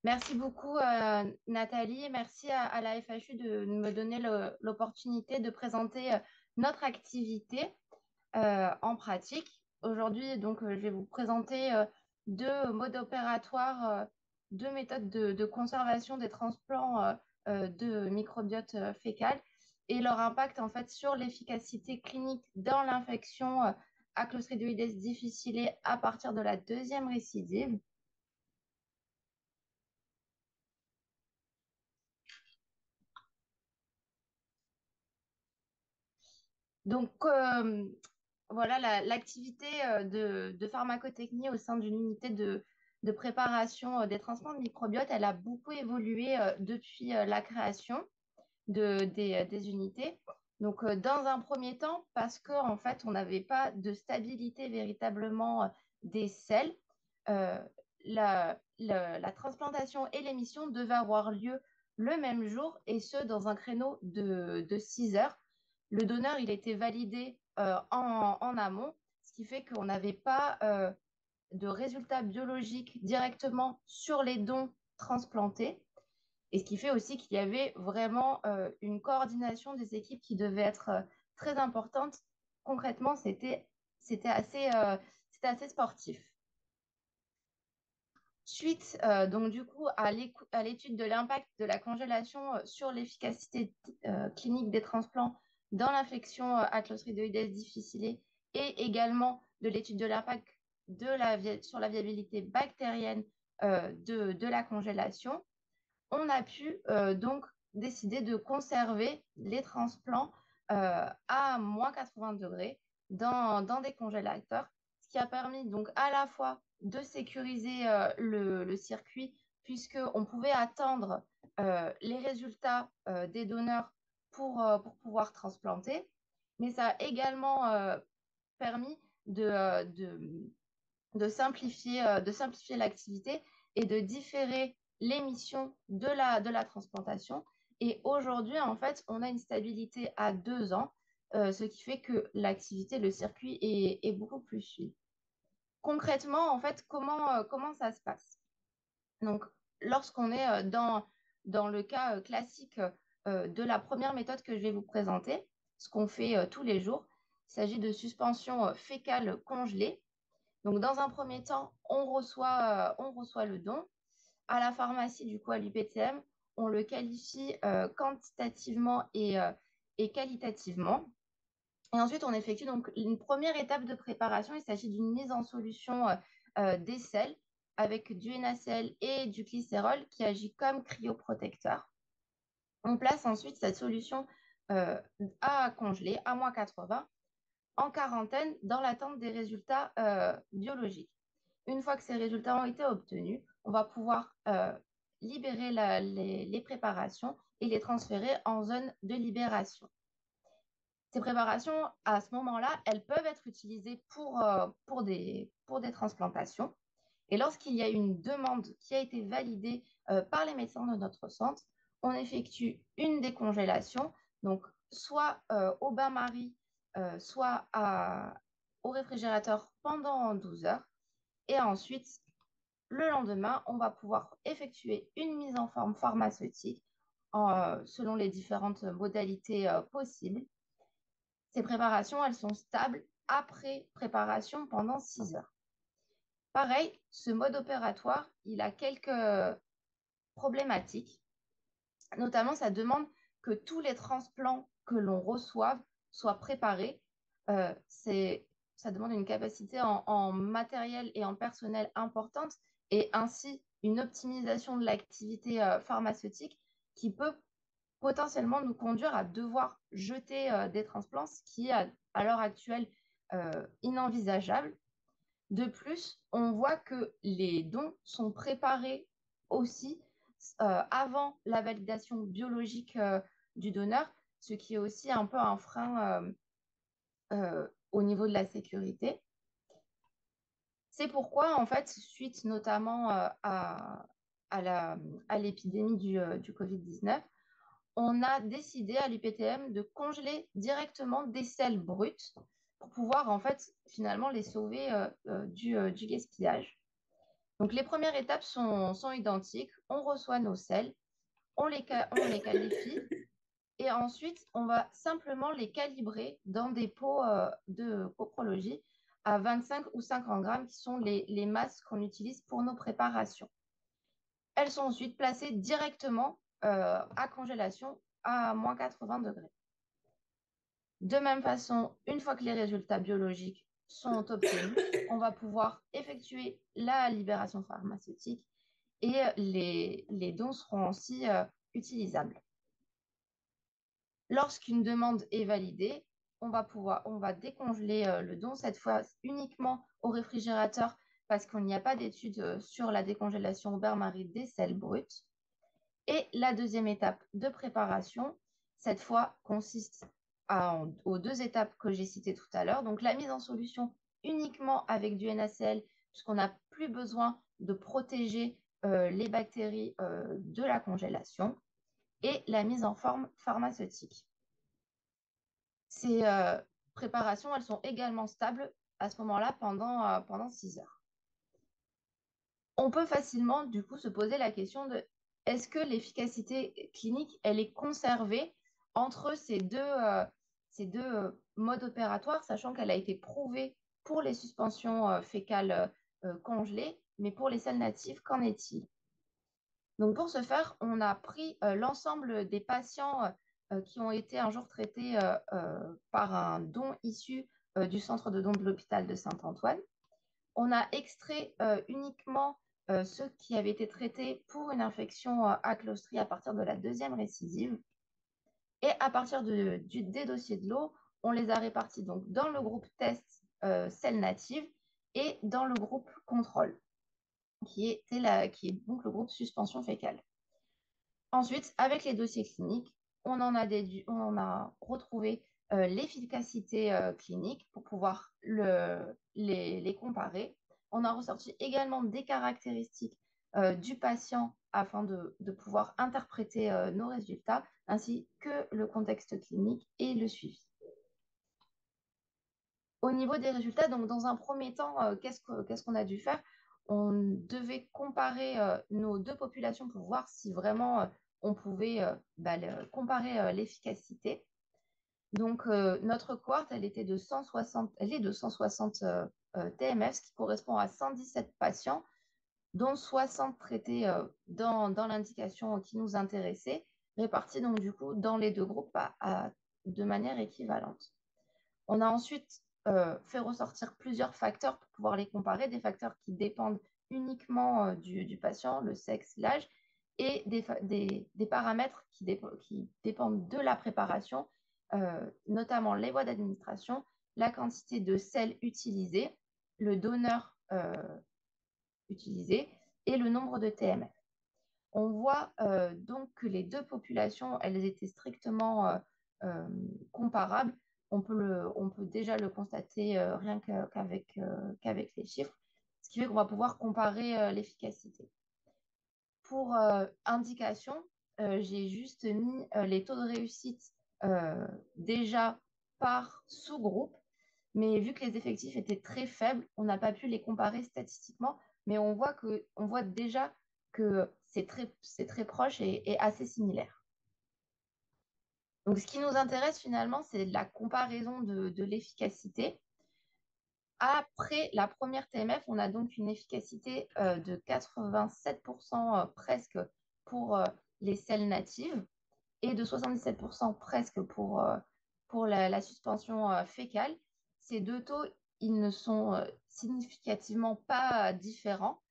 Merci beaucoup, Nathalie, et merci à la FHU de me donner l'opportunité de présenter notre activité en pratique. Aujourd'hui, donc, je vais vous présenter deux modes opératoires, deux méthodes de conservation des transplants de microbiote fécal et leur impact en fait sur l'efficacité clinique dans l'infection à Clostridioides difficile à partir de la deuxième récidive. Donc, voilà, l'activité de pharmacotechnie au sein d'une unité de préparation des transplants de microbiote, elle a beaucoup évolué depuis la création des unités. Donc, dans un premier temps, parce qu'en fait, on n'avait pas de stabilité véritablement des selles, euh, la transplantation et l'émission devaient avoir lieu le même jour, et ce, dans un créneau de 6 heures. Le donneur, il était validé en amont, ce qui fait qu'on n'avait pas de résultats biologiques directement sur les dons transplantés. Et ce qui fait aussi qu'il y avait vraiment une coordination des équipes qui devait être très importante. Concrètement, c'était assez sportif. Suite donc du coup à l'étude de l'impact de la congélation sur l'efficacité clinique des transplants dans l'infection à Clostridioides difficile et également de l'étude de l'impact sur la viabilité bactérienne de la congélation, on a pu donc décider de conserver les transplants à moins 80 degrés dans des congélateurs, ce qui a permis donc à la fois de sécuriser le circuit, puisqu'on pouvait attendre les résultats des donneurs pour pouvoir transplanter, mais ça a également permis de simplifier l'activité et de différer l'émission de la transplantation. Et aujourd'hui, en fait, on a une stabilité à 2 ans, ce qui fait que l'activité, le circuit est beaucoup plus fluide. Concrètement, en fait, comment ça se passe? Donc, lorsqu'on est dans le cas classique de la première méthode que je vais vous présenter, ce qu'on fait tous les jours, il s'agit de suspension fécale congelée. Donc, dans un premier temps, on reçoit le don. À la pharmacie, du coup, à l'UPTM, on le qualifie quantitativement et qualitativement. Et ensuite, on effectue donc une première étape de préparation. Il s'agit d'une mise en solution des selles avec du NaCl et du glycérol qui agit comme cryoprotecteur. On place ensuite cette solution à congeler à moins 80 en quarantaine dans l'attente des résultats biologiques. Une fois que ces résultats ont été obtenus, on va pouvoir libérer les préparations et les transférer en zone de libération. Ces préparations, à ce moment-là, elles peuvent être utilisées pour des transplantations. Et lorsqu'il y a une demande qui a été validée par les médecins de notre centre, on effectue une décongélation, donc soit au bain-marie, soit au réfrigérateur pendant 12 heures. Et ensuite, le lendemain, on va pouvoir effectuer une mise en forme pharmaceutique selon les différentes modalités possibles. Ces préparations, elles sont stables après préparation pendant 6 heures. Pareil, ce mode opératoire, il a quelques problématiques. Notamment, ça demande que tous les transplants que l'on reçoive soient préparés. Ça demande une capacité en matériel et en personnel importante et ainsi une optimisation de l'activité pharmaceutique qui peut potentiellement nous conduire à devoir jeter des transplants, ce qui est à l'heure actuelle inenvisageable. De plus, on voit que les dons sont préparés aussi avant la validation biologique du donneur, ce qui est aussi un peu un frein au niveau de la sécurité. C'est pourquoi, en fait, suite notamment à l'épidémie du Covid-19, on a décidé à l'UPTM de congeler directement des selles brutes pour pouvoir, en fait, finalement les sauver du gaspillage. Donc, les premières étapes sont identiques. On reçoit nos selles, on les qualifie et ensuite, on va simplement les calibrer dans des pots de coprologie à 25 ou 50 grammes qui sont les masses qu'on utilise pour nos préparations. Elles sont ensuite placées directement à congélation à moins 80 degrés. De même façon, une fois que les résultats biologiques sont obtenus, on va pouvoir effectuer la libération pharmaceutique et les dons seront aussi utilisables. Lorsqu'une demande est validée, on va décongeler le don, cette fois uniquement au réfrigérateur parce qu'il n'y a pas d'études sur la décongélation au bain-marie des selles brutes. Et la deuxième étape de préparation, cette fois, consiste aux 2 étapes que j'ai citées tout à l'heure. Donc, la mise en solution uniquement avec du NaCl, puisqu'on n'a plus besoin de protéger les bactéries de la congélation, et la mise en forme pharmaceutique. Ces préparations, elles sont également stables à ce moment-là pendant 6 heures. On peut facilement, du coup, se poser la question de est-ce que l'efficacité clinique, elle est conservée entre ces deux modes opératoires, sachant qu'elle a été prouvée pour les suspensions fécales congelées, mais pour les selles natives, qu'en est-il? Donc, pour ce faire, on a pris l'ensemble des patients qui ont été un jour traités par un don issu du centre de dons de l'hôpital de Saint-Antoine. On a extrait uniquement ceux qui avaient été traités pour une infection à Clostridie à partir de la 2e récidive. Et à partir des dossiers de l'eau, on les a répartis donc dans le groupe test selles natives et dans le groupe contrôle, qui est donc le groupe suspension fécale. Ensuite, avec les dossiers cliniques, on en a retrouvé l'efficacité clinique pour pouvoir les comparer. On a ressorti également des caractéristiques du patient afin de pouvoir interpréter nos résultats, ainsi que le contexte clinique et le suivi. Au niveau des résultats, donc dans un premier temps, qu'est-ce qu'on a dû faire? On devait comparer nos 2 populations pour voir si vraiment on pouvait comparer l'efficacité. Donc, notre cohorte, elle est de 160 TMF, ce qui correspond à 117 patients, dont 60 traités dans l'indication qui nous intéressait, répartis donc du coup dans les 2 groupes de manière équivalente. On a ensuite fait ressortir plusieurs facteurs pour pouvoir les comparer, des facteurs qui dépendent uniquement du patient, le sexe, l'âge, et des paramètres qui dépendent de la préparation, notamment les voies d'administration, la quantité de selles utilisées, le donneur utilisé et le nombre de TMF. On voit donc que les deux populations, elles étaient strictement comparables. On peut déjà le constater rien qu'avec les chiffres, ce qui fait qu'on va pouvoir comparer l'efficacité. Pour indication, j'ai juste mis les taux de réussite déjà par sous-groupe, mais vu que les effectifs étaient très faibles, on n'a pas pu les comparer statistiquement, mais on voit déjà que c'est très proche et assez similaire. Donc, ce qui nous intéresse finalement, c'est la comparaison de l'efficacité. Après la première TMF, on a donc une efficacité de 87% presque pour les selles natives et de 77% presque pour la suspension fécale. Ces deux taux, ils ne sont significativement pas différents.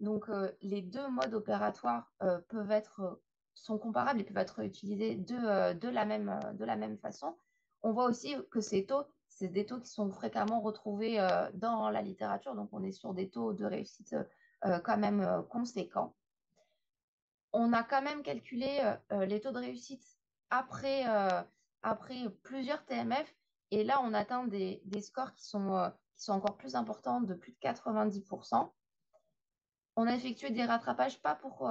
Donc, les deux modes opératoires sont comparables et peuvent être utilisés de la même façon. On voit aussi que ces taux, c'est des taux qui sont fréquemment retrouvés dans la littérature, donc on est sur des taux de réussite quand même conséquents. On a quand même calculé les taux de réussite après plusieurs TMF, et là on atteint des scores qui sont encore plus importants, de plus de 90%. On a effectué des rattrapages, pas pour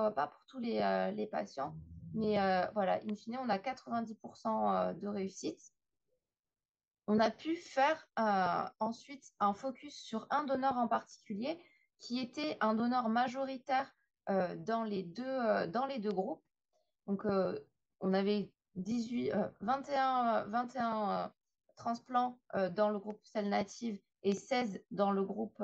tous les patients, mais voilà, in fine, on a 90% de réussite. On a pu faire ensuite un focus sur un donneur en particulier, qui était un donneur majoritaire dans les deux groupes. Donc, on avait 21 transplants dans le groupe selles natives et 16 dans le groupe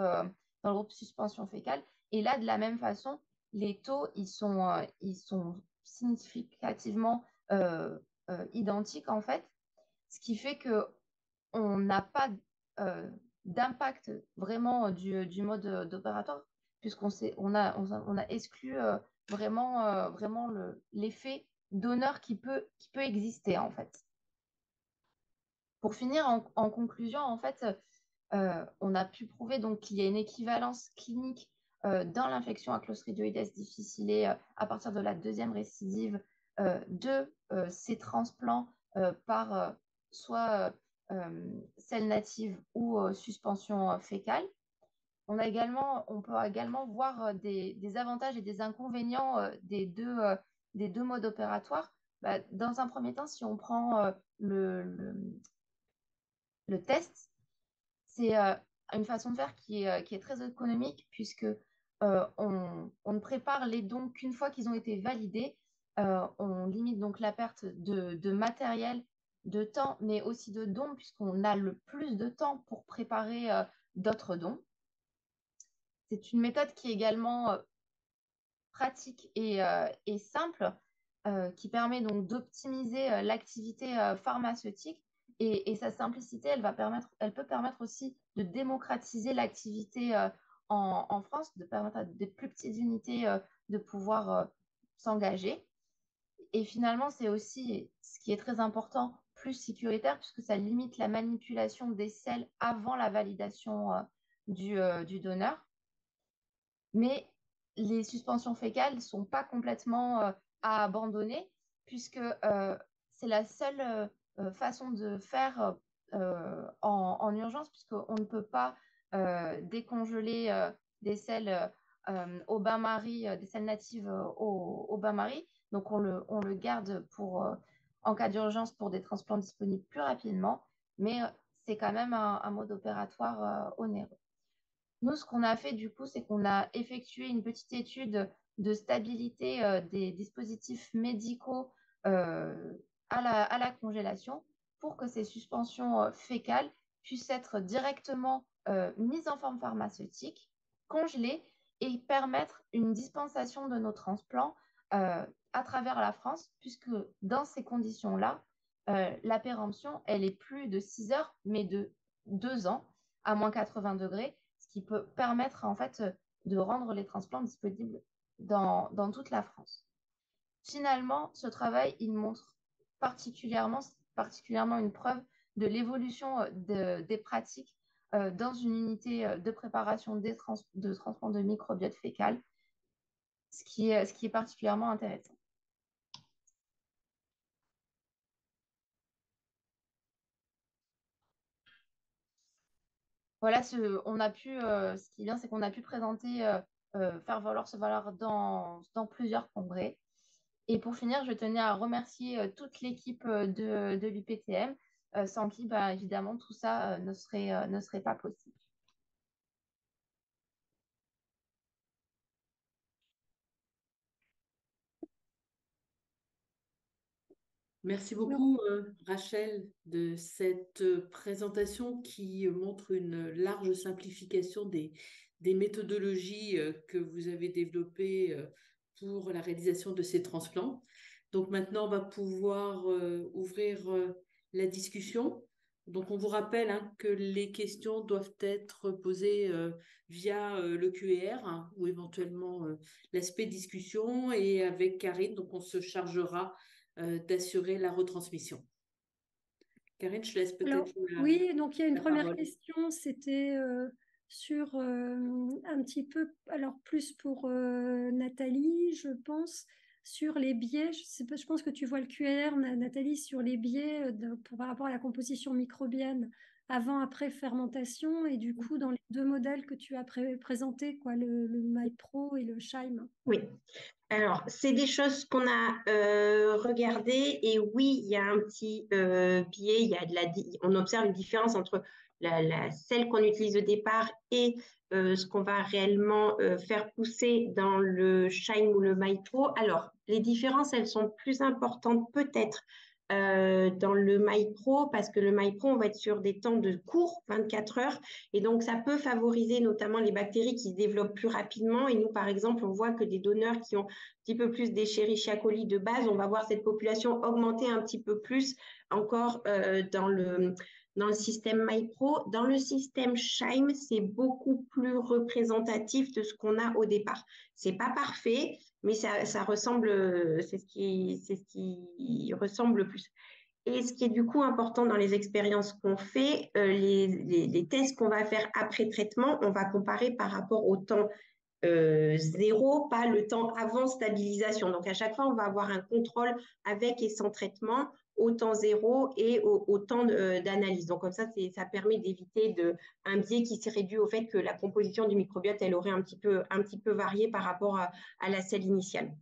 suspension fécale. Et là, de la même façon, les taux, ils sont significativement identiques, en fait, ce qui fait qu'on n'a pas d'impact vraiment du mode d'opérateur, puisqu'on a exclu vraiment l'effet donneur qui peut exister, en fait. Pour finir, en conclusion, en fait, on a pu prouver donc qu'il y a une équivalence clinique dans l'infection à Clostridioides difficile à partir de la deuxième récidive de ces transplants par soit selles natives ou suspension fécale. On peut également voir des avantages et des inconvénients des deux modes opératoires. Bah, dans un premier temps, si on prend le test, c'est une façon de faire qui est très économique, puisque on ne prépare les dons qu'une fois qu'ils ont été validés. On limite donc la perte de matériel, de temps, mais aussi de dons, puisqu'on a le plus de temps pour préparer d'autres dons. C'est une méthode qui est également pratique et simple, qui permet donc d'optimiser l'activité pharmaceutique, et sa simplicité, elle peut permettre aussi de démocratiser l'activité en France, de permettre à des plus petites unités de pouvoir s'engager. Et finalement, c'est aussi, ce qui est très important, plus sécuritaire, puisque ça limite la manipulation des selles avant la validation du donneur. Mais les suspensions fécales ne sont pas complètement à abandonner, puisque c'est la seule façon de faire en urgence, puisqu'on ne peut pas décongeler des selles au bain-marie, des selles natives au bain-marie. Donc, on le garde en cas d'urgence pour des transplants disponibles plus rapidement, mais c'est quand même un mode opératoire onéreux. Nous, ce qu'on a fait du coup, c'est qu'on a effectué une petite étude de stabilité des dispositifs médicaux à la congélation, pour que ces suspensions fécales puissent être directement mises en forme pharmaceutique, congelées, et permettre une dispensation de nos transplants à travers la France, puisque dans ces conditions-là, la péremption, elle est plus de 6 heures, mais de 2 ans à moins 80 degrés, ce qui peut permettre en fait de rendre les transplants disponibles dans toute la France. Finalement, ce travail, il montre particulièrement une preuve de l'évolution des pratiques dans une unité de préparation de transplant de microbiote fécal. ce qui est particulièrement intéressant. Voilà, ce qui est bien, c'est qu'on a pu présenter, faire valoir ce valeur dans plusieurs congrès. Et pour finir, je tenais à remercier toute l'équipe de l'UPTM, sans qui, bah, évidemment, tout ça ne serait pas possible. Merci beaucoup, Rachel, de cette présentation qui montre une large simplification des méthodologies que vous avez développées pour la réalisation de ces transplants. Donc maintenant, on va pouvoir ouvrir la discussion. Donc on vous rappelle hein, que les questions doivent être posées via le QR hein, ou éventuellement l'aspect discussion et avec Karine, donc on se chargera d'assurer la retransmission. Karine, je laisse Alors, peut-être oui, donc il y a une la première parole. question, c'était sur un petit peu, alors plus pour Nathalie, je pense, sur les biais. Je sais pas, je pense que tu vois le QR, Nathalie, sur les biais par rapport à la composition microbienne avant-après fermentation et du coup dans les deux modèles que tu as présentés, quoi, le MyPro et le Chyme. Oui. Alors, c'est des choses qu'on a regardées et oui, il y a un petit biais, on observe une différence entre celle qu'on utilise au départ et ce qu'on va réellement faire pousser dans le Shine ou le MyPro. Alors, les différences, elles sont plus importantes peut-être dans le MyPro parce que le MyPro, on va être sur des temps de cours, 24 heures, et donc ça peut favoriser notamment les bactéries qui se développent plus rapidement. Et nous, par exemple, on voit que des donneurs qui ont petit peu plus d'Escherichia coli de base, on va voir cette population augmenter un petit peu plus encore dans le système MyPro. Dans le système Chyme, c'est beaucoup plus représentatif de ce qu'on a au départ. C'est pas parfait, mais ça ressemble, c'est ce qui ressemble le plus. Et ce qui est du coup important dans les expériences qu'on fait, les tests qu'on va faire après traitement, on va comparer par rapport au temps zéro, pas le temps avant stabilisation. Donc à chaque fois, on va avoir un contrôle avec et sans traitement au temps zéro et au temps d'analyse. Donc comme ça permet d'éviter un biais qui serait dû au fait que la composition du microbiote, elle aurait un petit peu varié par rapport à la celle initiale.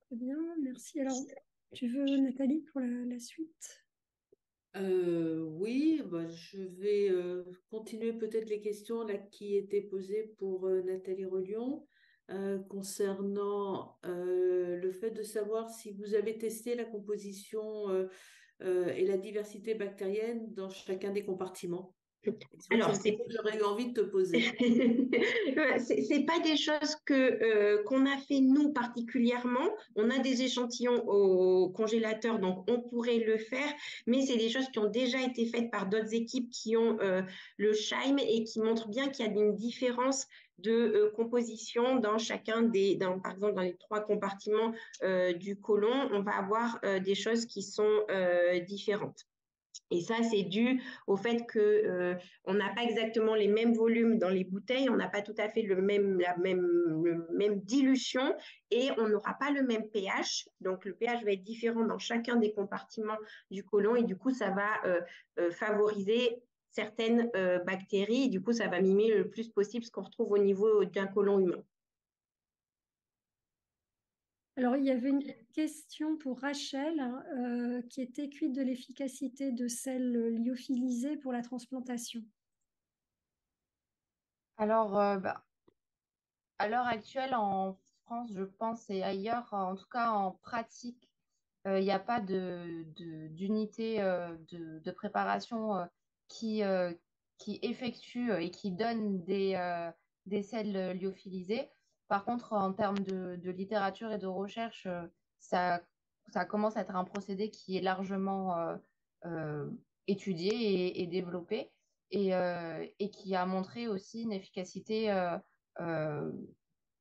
Très bien, merci. Alors, tu veux, Nathalie, pour la suite? Oui, bah, je vais continuer peut-être les questions là, qui étaient posées pour Nathalie Relion concernant le fait de savoir si vous avez testé la composition et la diversité bactérienne dans chacun des compartiments. Alors, C'est une question que j'aurais eu envie de te poser. c'est pas des choses qu'on a fait nous particulièrement. On a des échantillons au congélateur, donc on pourrait le faire, mais c'est des choses qui ont déjà été faites par d'autres équipes qui ont le Chyme et qui montrent bien qu'il y a une différence de composition dans par exemple dans les 3 compartiments du côlon, on va avoir des choses qui sont différentes. Et ça, c'est dû au fait qu'on n'a pas exactement les mêmes volumes dans les bouteilles, on n'a pas tout à fait le même dilution et on n'aura pas le même pH. Donc, le pH va être différent dans chacun des compartiments du côlon et du coup, ça va favoriser certaines bactéries. Et du coup, ça va mimer le plus possible ce qu'on retrouve au niveau d'un côlon humain. Alors, il y avait une question pour Rachel qui était quid de l'efficacité de celles lyophilisées pour la transplantation. Alors, bah, à l'heure actuelle, en France, je pense, et ailleurs, en tout cas en pratique, il n'y a pas d'unité de préparation qui, euh, qui effectue et qui donne des sels lyophilisés. Par contre, en termes de littérature et de recherche, ça commence à être un procédé qui est largement euh, étudié et développé et qui a montré aussi une efficacité euh,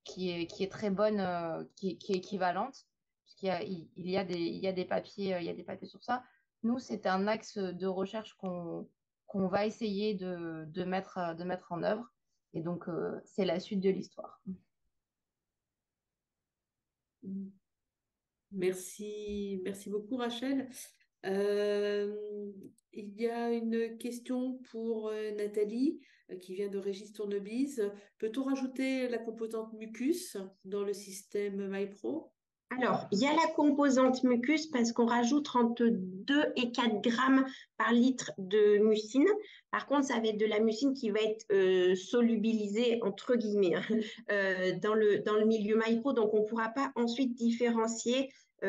qui est très bonne, qui est équivalente. Parce il y a des papiers, il y a des papiers sur ça. Nous, c'est un axe de recherche qu'on va essayer de mettre en œuvre. Et donc, c'est la suite de l'histoire. Merci beaucoup Rachel. Il y a une question pour Nathalie qui vient de Régis Tournebise. Peut-on rajouter la composante mucus dans le système MyPro? Alors, il y a la composante mucus parce qu'on rajoute entre 2 et 4 grammes par litre de mucine. Par contre, ça va être de la mucine qui va être solubilisée, entre guillemets, dans le milieu MyPro. Donc, on ne pourra pas ensuite différencier on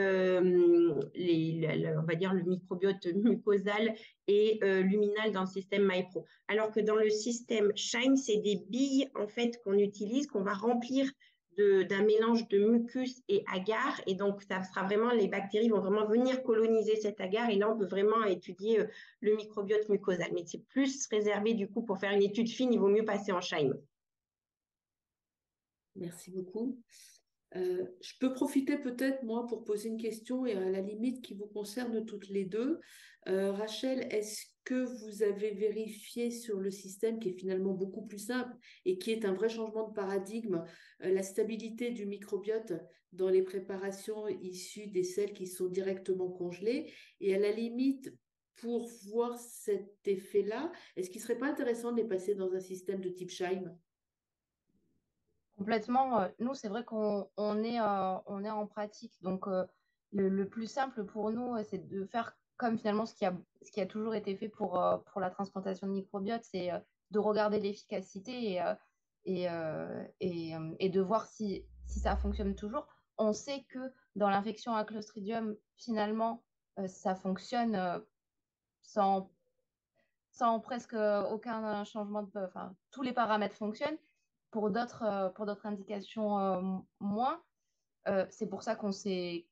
va dire le microbiote mucosal et luminal dans le système MyPro. Alors que dans le système Shine, c'est des billes en fait qu'on utilise, qu'on va remplir d'un mélange de mucus et agar. Et donc, ça sera vraiment, les bactéries vont vraiment venir coloniser cet agar. Et là, on peut vraiment étudier le microbiote mucosal. Mais c'est plus réservé, du coup, pour faire une étude fine, il vaut mieux passer en Shine. Merci beaucoup. Je peux profiter peut-être, moi, pour poser une question et à la limite qui vous concerne toutes les deux. Rachel, est-ce que vous avez vérifié sur le système qui est finalement beaucoup plus simple et qui est un vrai changement de paradigme, la stabilité du microbiote dans les préparations issues des sels qui sont directement congelés? Et à la limite, pour voir cet effet-là, est-ce qu'il ne serait pas intéressant de les passer dans un système de type Scheim? Complètement. Nous, c'est vrai on est en pratique. Donc, le plus simple pour nous, c'est de faire comme finalement ce qui a toujours été fait pour la transplantation de microbiote, c'est de regarder l'efficacité et de voir si ça fonctionne toujours. On sait que dans l'infection à Clostridium, finalement, ça fonctionne sans, sans presque aucun changement enfin, tous les paramètres fonctionnent. Pour d'autres indications, moins. C'est pour ça qu'on s'est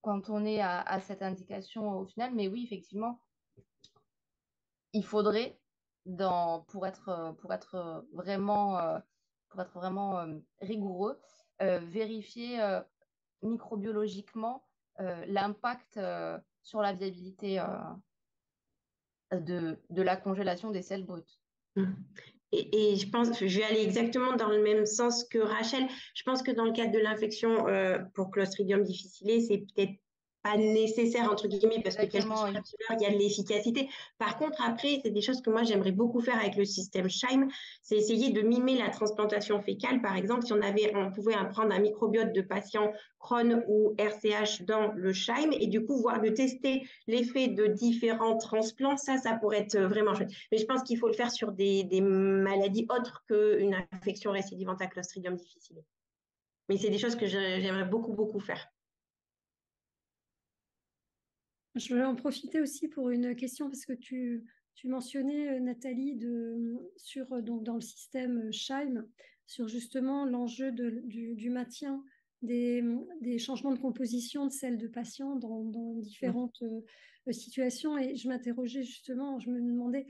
quand on est à cette indication au final. Mais oui, effectivement, il faudrait, pour être vraiment rigoureux, vérifier microbiologiquement l'impact sur la viabilité de la congélation des sels bruts. Et je pense, je vais aller exactement dans le même sens que Rachel. Je pense que dans le cadre de l'infection pour Clostridium difficile, c'est peut-être pas nécessaire, entre guillemets, parce que quelle que Exactement, soit oui. la douleur, il y a de l'efficacité. Par contre, après, c'est des choses que moi, j'aimerais beaucoup faire avec le système Scheim, c'est essayer de mimer la transplantation fécale. Par exemple, si on pouvait prendre un microbiote de patient Crohn ou RCH dans le Scheim et du coup, voir de tester l'effet de différents transplants, ça pourrait être vraiment chouette. Mais je pense qu'il faut le faire sur des maladies autres qu'une infection récidivante à Clostridium difficile. Mais c'est des choses que j'aimerais beaucoup, beaucoup faire. Je vais en profiter aussi pour une question parce que tu mentionnais, Nathalie, donc dans le système Scheim, sur justement l'enjeu du maintien des changements de composition de celles de patients dans différentes situations. Et je m'interrogeais justement, je me demandais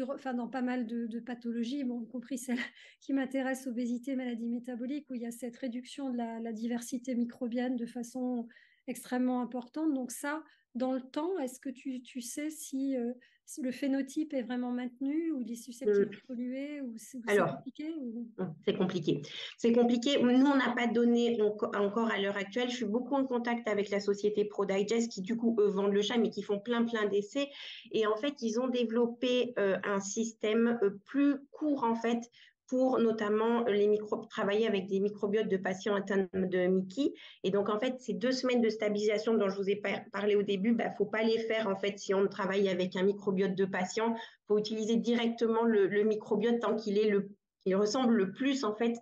enfin, dans pas mal de pathologies, bon, y compris celles qui m'intéressent, obésité, maladie métabolique, où il y a cette réduction de la diversité microbienne de façon extrêmement importante. Donc ça, dans le temps, est-ce que tu sais si le phénotype est vraiment maintenu ou il est susceptible d'évoluer ou c'est compliqué C'est compliqué. C'est compliqué. Nous, on n'a pas donné encore à l'heure actuelle. Je suis beaucoup en contact avec la société ProDigest qui, du coup, eux, vendent le chat, mais qui font plein d'essais. Et en fait, ils ont développé un système plus court, en fait, pour notamment travailler avec des microbiotes de patients atteints de Mickey. Et donc, en fait, ces 2 semaines de stabilisation dont je vous ai parlé au début, il ne faut pas les faire, en fait, si on travaille avec un microbiote de patient. Il faut utiliser directement le microbiote tant il ressemble le plus, en fait,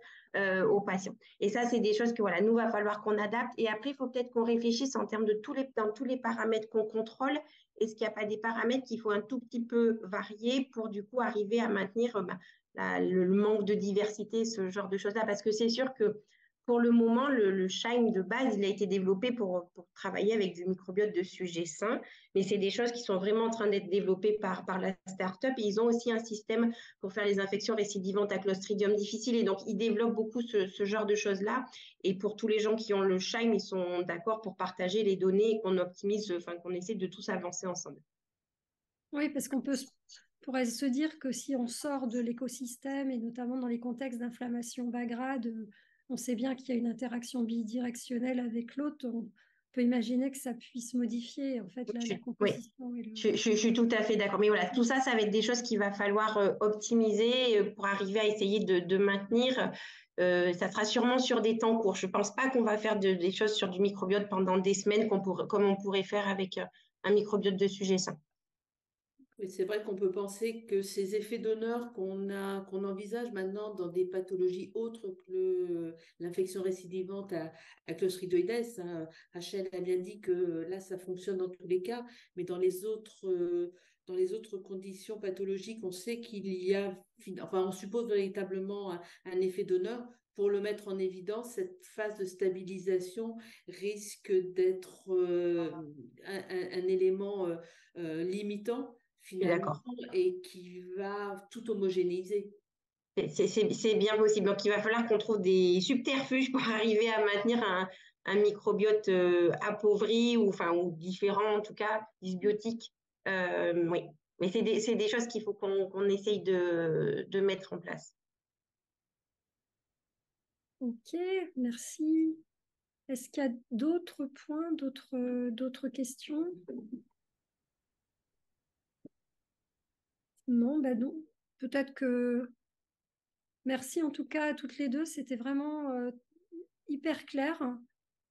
aux patients. Et ça, c'est des choses que, voilà, nous, va falloir qu'on adapte. Et après, il faut peut-être qu'on réfléchisse en termes dans tous les paramètres qu'on contrôle. Est-ce qu'il n'y a pas des paramètres qu'il faut un tout petit peu varier pour, du coup, arriver à maintenir le manque de diversité, ce genre de choses-là? Parce que c'est sûr que pour le moment, le Scheim de base, il a été développé pour travailler avec du microbiote de sujets sains, mais c'est des choses qui sont vraiment en train d'être développées par la start-up. Et ils ont aussi un système pour faire les infections récidivantes à Clostridium difficile. Et donc, ils développent beaucoup ce genre de choses-là. Et pour tous les gens qui ont le Scheim, ils sont d'accord pour partager les données et qu'on optimise, enfin, qu'on essaie de tous avancer ensemble. Oui, parce qu'on peut pourrait se dire que si on sort de l'écosystème, et notamment dans les contextes d'inflammation bas grade, on sait bien qu'il y a une interaction bidirectionnelle avec l'hôte. On peut imaginer que ça puisse modifier en fait la Oui, composition. je suis tout à fait d'accord. Mais voilà, tout ça, ça va être des choses qu'il va falloir optimiser pour arriver à essayer de maintenir. Ça sera sûrement sur des temps courts. Je ne pense pas qu'on va faire des choses sur du microbiote pendant des semaines comme on pourrait faire avec un microbiote de sujet sain. Oui, c'est vrai qu'on peut penser que ces effets d'honneur qu'on envisage maintenant dans des pathologies autres que l'infection récidivante à Clostridoides, hein, Rachel a bien dit que là, ça fonctionne dans tous les cas, mais dans les autres conditions pathologiques, on sait qu'il y a, enfin, on suppose véritablement un effet d'honneur. Pour le mettre en évidence, cette phase de stabilisation risque d'être un élément limitant Je suis finalement d'accord. et qui va tout homogénéiser. C'est bien possible. Donc, il va falloir qu'on trouve des subterfuges pour arriver à maintenir un microbiote appauvri ou différent, en tout cas, dysbiotique. Oui, mais c'est des choses qu'il faut qu'on essaye de mettre en place. Ok, merci. Est-ce qu'il y a d'autres points, d'autres questions? Non, bah non. Peut-être que merci en tout cas à toutes les deux. C'était vraiment hyper clair,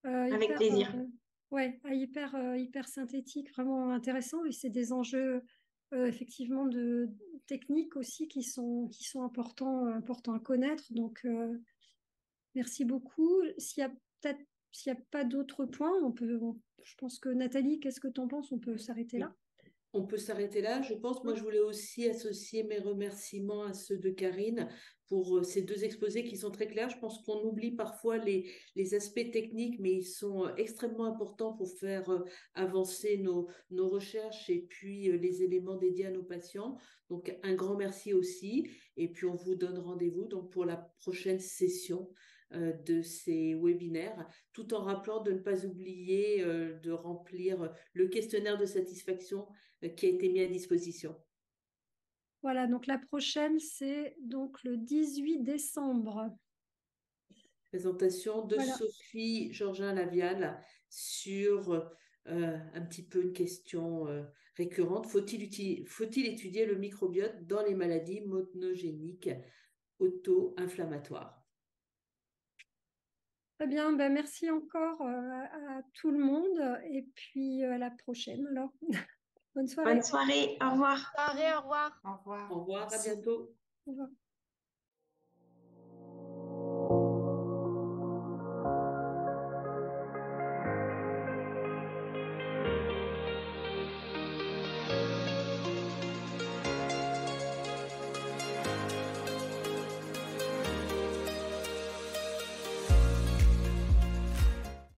Avec plaisir. ouais, hyper synthétique, vraiment intéressant. Et c'est des enjeux effectivement de techniques aussi qui sont importants à connaître. Donc merci beaucoup. S'il y a pas d'autres points, je pense que Nathalie, qu'est-ce que tu en penses? On peut s'arrêter là. On peut s'arrêter là, je pense. Moi, je voulais aussi associer mes remerciements à ceux de Karine pour ces deux exposés qui sont très clairs. Je pense qu'on oublie parfois les aspects techniques, mais ils sont extrêmement importants pour faire avancer nos recherches et puis les éléments dédiés à nos patients. Donc, un grand merci aussi. Et puis, on vous donne rendez-vous donc pour la prochaine session de ces webinaires, tout en rappelant de ne pas oublier de remplir le questionnaire de satisfaction qui a été mis à disposition. Voilà, donc la prochaine, c'est donc le 18 décembre. Présentation de Voilà. Sophie Georgin-Lavial sur un petit peu une question récurrente. Faut-il étudier le microbiote dans les maladies monogéniques auto-inflammatoires? Très bien, ben merci encore à tout le monde et puis à la prochaine alors. Bonne Bonne soirée. soirée. Au revoir. Au revoir. Au revoir. Au revoir, à Merci. bientôt. Au revoir.